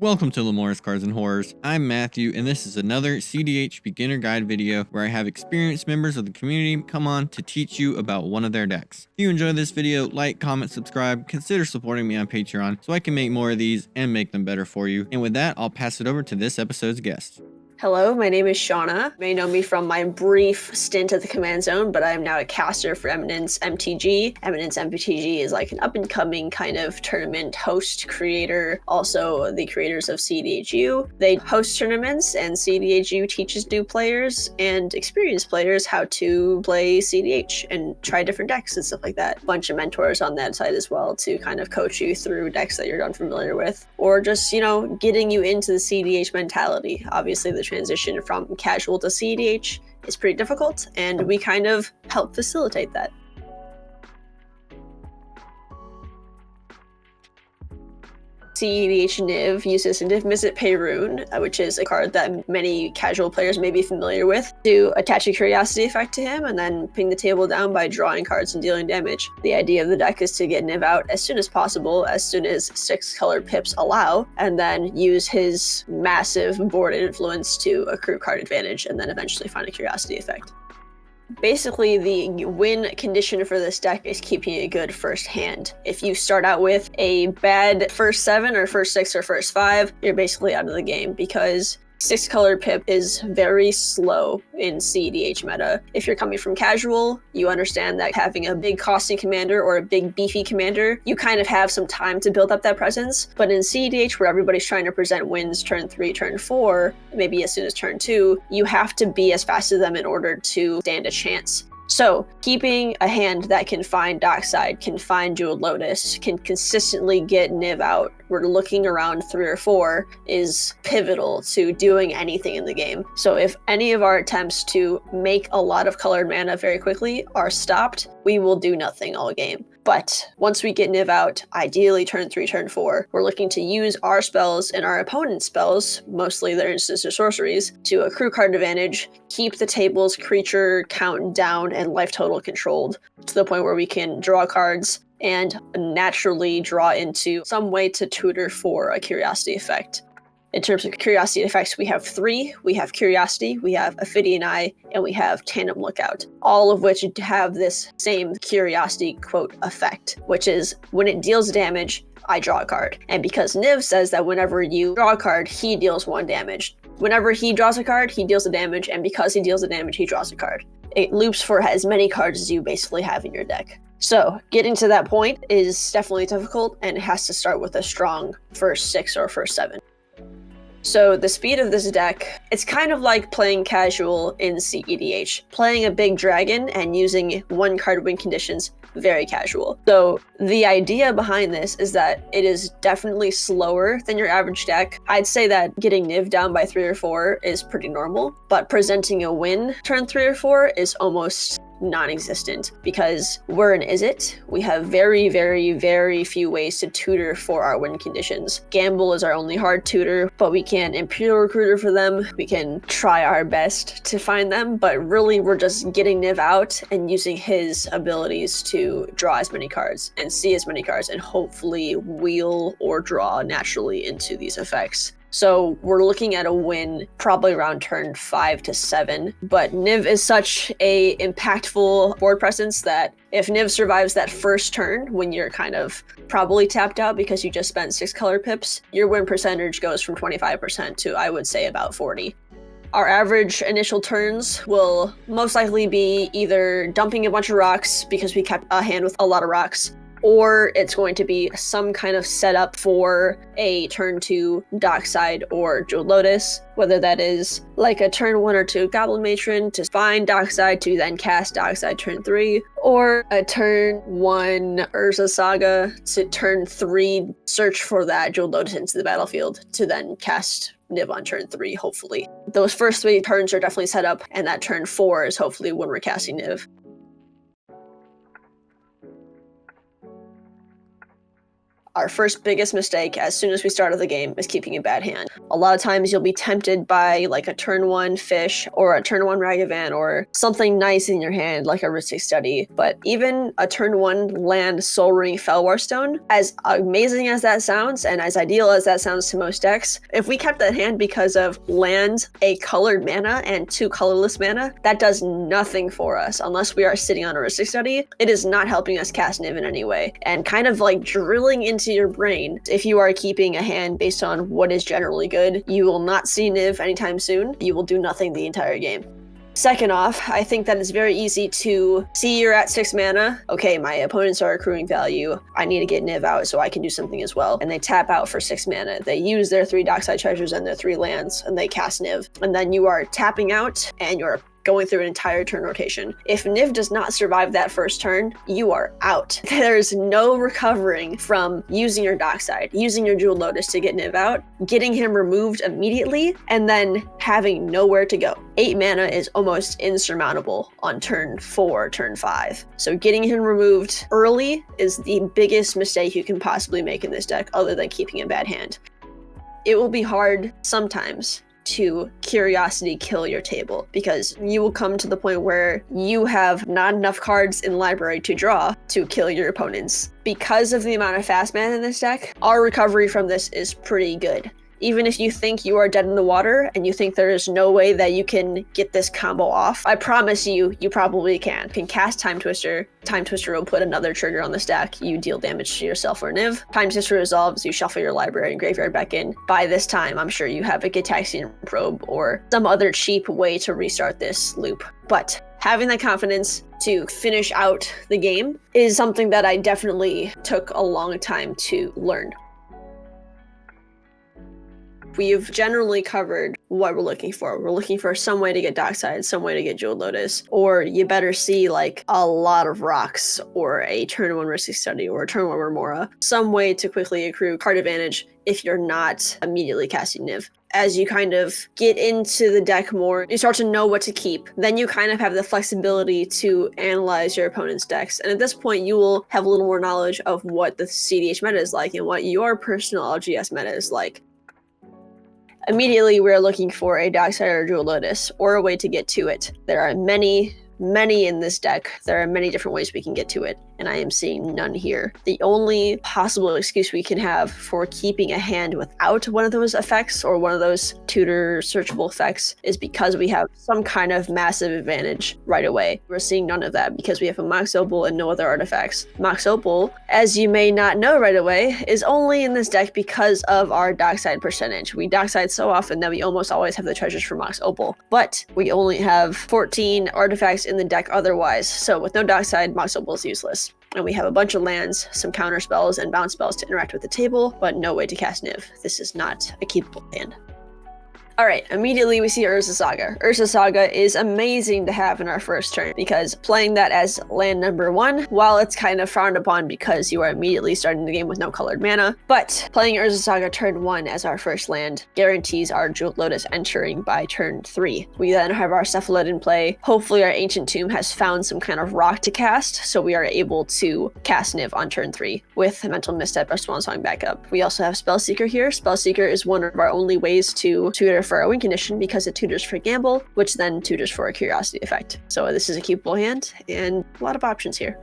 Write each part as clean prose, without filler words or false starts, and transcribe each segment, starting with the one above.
Welcome to Lamore's Cards and Horrors. I'm Matthew, and this is another cEDH beginner guide video where I have experienced members of the community come on to teach you about one of their decks. If you enjoy this video, like, comment, subscribe, consider supporting me on Patreon so I can make more of these and make them better for you. And with that, I'll pass it over to this episode's guest. Hello, my name is Shauna. You may know me from my brief stint at the Command Zone, but I'm now a caster for Eminence MTG. Eminence MTG is like an up-and-coming kind of tournament host creator, also the creators of cEDHU. They host tournaments, and cEDHU teaches new players and experienced players how to play cEDH and try different decks and stuff like that. A bunch of mentors on that side as well to kind of coach you through decks that you're unfamiliar with, or just, getting you into the cEDH mentality. Obviously, the transition from casual to cEDH is pretty difficult, and we kind of help facilitate that. cEDH Niv uses a Niv-Mizzet Payroon, which is a card that many casual players may be familiar with, to attach a curiosity effect to him and then ping the table down by drawing cards and dealing damage. The idea of the deck is to get Niv out as soon as possible, as soon as 6 colored pips allow, and then use his massive board influence to accrue card advantage and then eventually find a curiosity effect. Basically, the win condition for this deck is keeping a good first hand. If you start out with a bad first 7 or first 6 or first 5, you're basically out of the game because 6 colored pip is very slow in cEDH meta. If you're coming from casual, you understand that having a big costing commander or a big beefy commander, you kind of have some time to build up that presence. But in cEDH, where everybody's trying to present wins turn 3, turn 4, maybe as soon as turn 2, you have to be as fast as them in order to stand a chance. So, keeping a hand that can find Dockside, can find Jeweled Lotus, can consistently get Niv out, we're looking around 3 or 4, is pivotal to doing anything in the game. So if any of our attempts to make a lot of colored mana very quickly are stopped, we will do nothing all game. But once we get Niv out, ideally turn 3, turn 4, we're looking to use our spells and our opponent's spells, mostly their instants or sorceries, to accrue card advantage, keep the table's creature count down and life total controlled to the point where we can draw cards and naturally draw into some way to tutor for a curiosity effect. In terms of curiosity effects, we have 3. We have Curiosity, we have Ophidian Eye, and we have Tandem Lookout, all of which have this same curiosity quote effect, which is when it deals damage, I draw a card. And because Niv says that whenever you draw a card, he deals 1 damage. Whenever he draws a card, he deals the damage, and because he deals the damage, he draws a card. It loops for as many cards as you basically have in your deck. So, getting to that point is definitely difficult, and it has to start with a strong first 6 or first 7. So the speed of this deck, it's kind of like playing casual in cEDH. Playing a big dragon and using 1 card win conditions, very casual. So the idea behind this is that it is definitely slower than your average deck. I'd say that getting Niv down by 3 or 4 is pretty normal, but presenting a win turn 3 or 4 is almost non-existent because we're an Izzet. We have very, very, very few ways to tutor for our win conditions. Gamble is our only hard tutor, but we can Imperial Recruiter for them. We can try our best to find them, but really we're just getting Niv out and using his abilities to draw as many cards and see as many cards and hopefully wheel or draw naturally into these effects. So we're looking at a win probably around turn 5 to 7, but Niv is such a impactful board presence that if Niv survives that first turn when you're kind of probably tapped out because you just spent 6 color pips, your win percentage goes from 25% to, I would say, about 40. Our average initial turns will most likely be either dumping a bunch of rocks because we kept a hand with a lot of rocks, or it's going to be some kind of setup for a turn 2 Dockside or Jeweled Lotus, whether that is like a turn 1 or 2 Goblin Matron to find Dockside to then cast Dockside turn 3, or a turn 1 Urza Saga to turn 3 search for that Jeweled Lotus into the battlefield to then cast Niv on turn 3, hopefully. Those first 3 turns are definitely set up, and that turn 4 is hopefully when we're casting Niv. Our first biggest mistake as soon as we started the game is keeping a bad hand. A lot of times you'll be tempted by like a turn 1 fish or a turn 1 Ragavan or something nice in your hand like a Ristic Study. But even a turn 1 land Soul Ring Felwar Stone, as amazing as that sounds and as ideal as that sounds to most decks, if we kept that hand because of land, a colored mana, and 2 colorless mana, that does nothing for us unless we are sitting on a Ristic Study. It is not helping us cast Niv in any way. And kind of like drilling into your brain, if you are keeping a hand based on what is generally good, you will not see Niv anytime soon. You will do nothing the entire game. Second off, I think that it's very easy to see you're at 6 mana. Okay, my opponents are accruing value. I need to get Niv out so I can do something as well. And they tap out for 6 mana. They use their 3 Dockside Treasures and their 3 lands, and they cast Niv. And then you are tapping out, and you're going through an entire turn rotation. If Niv does not survive that first turn, you are out. There's no recovering from using your Dockside, using your Jeweled Lotus to get Niv out, getting him removed immediately, and then having nowhere to go. 8 mana is almost insurmountable on turn 4, turn 5. So getting him removed early is the biggest mistake you can possibly make in this deck, other than keeping a bad hand. It will be hard sometimes to curiosity kill your table, because you will come to the point where you have not enough cards in library to draw to kill your opponents. Because of the amount of fast mana in this deck, our recovery from this is pretty good. Even if you think you are dead in the water and you think there is no way that you can get this combo off, I promise you, you probably can. You can cast Time Twister. Time Twister will put another trigger on the stack. You deal damage to yourself or Niv. Time Twister resolves. You shuffle your library and graveyard back in. By this time, I'm sure you have a Gitaxian Probe or some other cheap way to restart this loop. But having that confidence to finish out the game is something that I definitely took a long time to learn. We've generally covered what we're looking for. We're looking for some way to get Dockside, some way to get Jeweled Lotus, or you better see like a lot of rocks, or a turn 1 Ristic Study, or a turn 1 Remora. Some way to quickly accrue card advantage if you're not immediately casting Niv. As you kind of get into the deck more, you start to know what to keep. Then you kind of have the flexibility to analyze your opponent's decks. And at this point, you will have a little more knowledge of what the cEDH meta is like and what your personal LGS meta is like. Immediately, we're looking for a Dockside or Jeweled Lotus, or a way to get to it. There are many in this deck. There are many different ways we can get to it, and I am seeing none here. The only possible excuse we can have for keeping a hand without one of those effects, or one of those tutor searchable effects, is because we have some kind of massive advantage right away. We're seeing none of that because we have a Mox Opal and no other artifacts. Mox Opal, as you may not know right away, is only in this deck because of our Dockside percentage. We Dockside so often that we almost always have the treasures for Mox Opal, but we only have 14 artifacts in the deck otherwise, so with no Dockside, Mox Opal is useless. And we have a bunch of lands, some counter spells, and bounce spells to interact with the table, but no way to cast Niv. This is not a keepable hand. Alright, immediately we see Urza Saga. Urza Saga is amazing to have in our first turn, because playing that as land number 1, while it's kind of frowned upon because you are immediately starting the game with no colored mana, but playing Urza Saga turn 1 as our first land guarantees our Jeweled Lotus entering by turn 3. We then have our Cephalid in play. Hopefully our Ancient Tomb has found some kind of rock to cast, so we are able to cast Niv on turn 3 with Mental Misstep or Swan Song backup. We also have Spellseeker here. Spellseeker is one of our only ways to tutor for a win condition, because it tutors for Gamble, which then tutors for a Curiosity effect. So this is a keepable hand, and a lot of options here.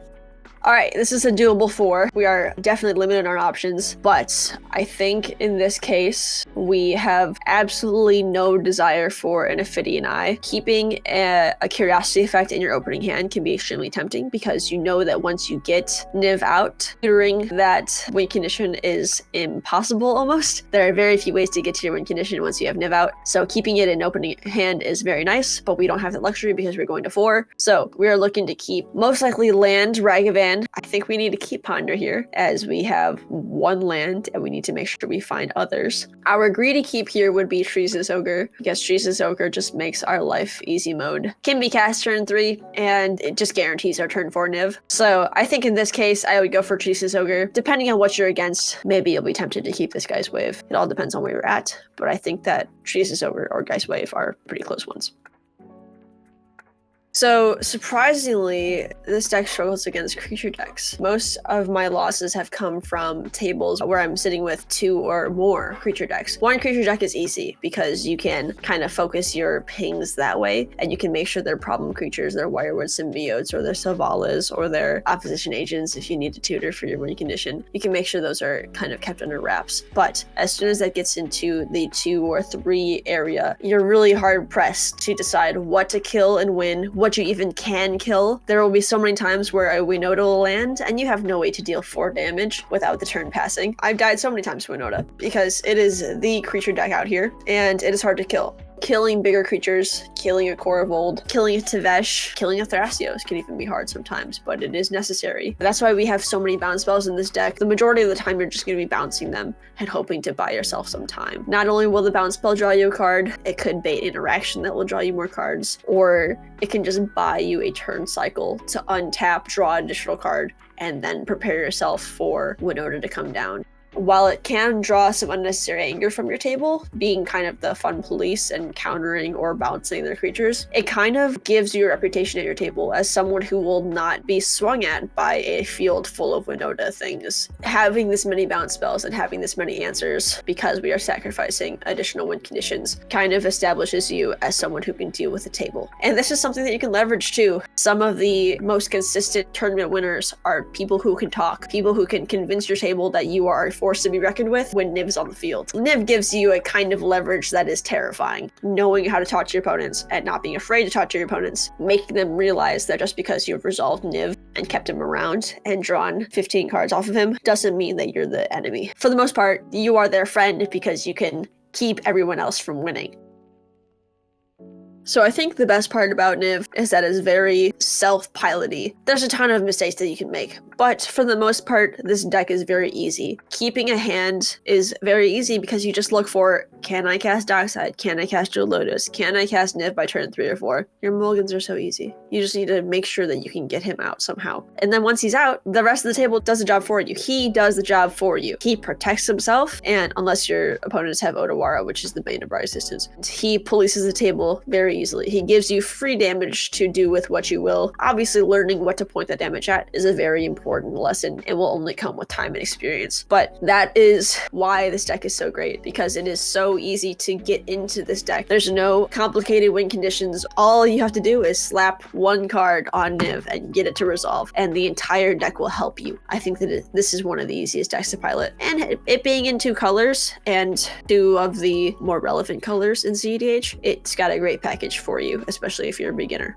Alright, this is a doable 4. We are definitely limited on options, but I think in this case, we have absolutely no desire for an Ophidian Eye. Keeping a Curiosity effect in your opening hand can be extremely tempting, because you know that once you get Niv out, tutoring that win condition is impossible almost. There are very few ways to get to your win condition once you have Niv out, so keeping it in opening hand is very nice, but we don't have that luxury because we're going to 4. So we are looking to keep most likely land, Ragavan. I think we need to keep Ponder here, as we have 1 land and we need to make sure we find others. Our greedy keep here would be Tree's Ogre, because Tree's Ogre just makes our life easy mode. Can be cast turn 3, and it just guarantees our turn 4 Niv. So I think in this case, I would go for Tree's Ogre. Depending on what you're against, maybe you'll be tempted to keep this Guy's Wave. It all depends on where you're at, but I think that Tree's Ogre or Guy's Wave are pretty close ones. So surprisingly, this deck struggles against creature decks. Most of my losses have come from tables where I'm sitting with 2 or more creature decks. One creature deck is easy because you can kind of focus your pings that way, and you can make sure they're problem creatures, they're Wirewood Symbiotes, or they're Savalas, or they're opposition agents if you need to tutor for your win condition. You can make sure those are kind of kept under wraps. But as soon as that gets into the 2 or 3 area, you're really hard pressed to decide what to kill and win, what you even can kill. There will be so many times where a Winota will land and you have no way to deal 4 damage without the turn passing. I've died so many times to Winota because it is the creature deck out here and it is hard to kill. Killing bigger creatures, killing a Korvold, killing a cEDH, killing a Thrasios can even be hard sometimes, but it is necessary. That's why we have so many bounce spells in this deck. The majority of the time, you're just going to be bouncing them and hoping to buy yourself some time. Not only will the bounce spell draw you a card, it could bait interaction that will draw you more cards, or it can just buy you a turn cycle to untap, draw an additional card, and then prepare yourself for Winota to come down. While it can draw some unnecessary anger from your table, being kind of the fun police and countering or bouncing their creatures, it kind of gives you a reputation at your table as someone who will not be swung at by a field full of Winota things. Having this many bounce spells and having this many answers, because we are sacrificing additional win conditions, kind of establishes you as someone who can deal with the table. And this is something that you can leverage too. Some of the most consistent tournament winners are people who can talk, people who can convince your table that you are a force to be reckoned with when Niv's on the field. Niv gives you a kind of leverage that is terrifying. Knowing how to talk to your opponents and not being afraid to talk to your opponents, making them realize that just because you've resolved Niv and kept him around and drawn 15 cards off of him doesn't mean that you're the enemy. For the most part, you are their friend because you can keep everyone else from winning. So I think the best part about Niv is that it's very self-piloty. There's a ton of mistakes that you can make, but for the most part, this deck is very easy. Keeping a hand is very easy because you just look for, can I cast Dockside? Can I cast Jewel Lotus? Can I cast Niv by turn 3 or 4? Your mulligans are so easy. You just need to make sure that you can get him out somehow. And then once he's out, the rest of the table does the job for you. He does the job for you. He protects himself, and unless your opponents have Otawara, which is the bane of our existence, he polices the table very easily. He gives you free damage to do with what you will. Obviously, learning what to point that damage at is a very important lesson and will only come with time and experience. But that is why this deck is so great, because it is so easy to get into this deck. There's no complicated win conditions. All you have to do is slap one card on Niv and get it to resolve, and the entire deck will help you. I think that this is one of the easiest decks to pilot. And it being in 2 colors, and 2 of the more relevant colors in cEDH, it's got a great package for you, especially if you're a beginner.